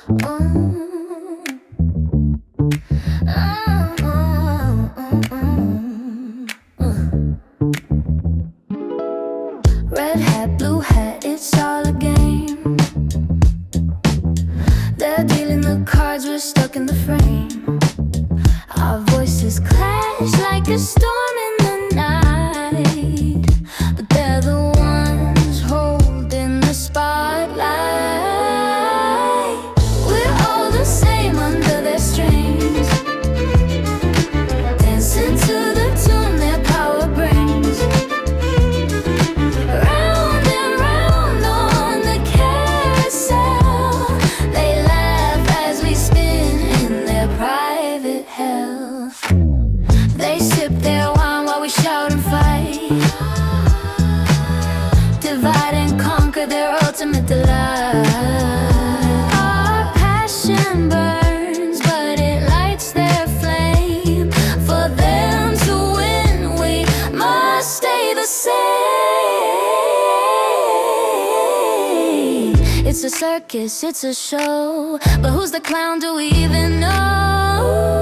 Red hat, blue hat, it's all a game. They're dealing the cards, we're stuck in the frame. Our voices clash like a storm in the night, but they're the ones holding the spotlight. We're all the same under their strings, dancing to the tune their power brings. Round and round on the carousel, they laugh as we spin in their private hell. They sip their wine while we shout and fight, divide and conquer their ultimate delight. Our passion burns, but it lights their flame. For them to win, we must stay the same. It's a circus, it's a show, but who's the clown, do we even know?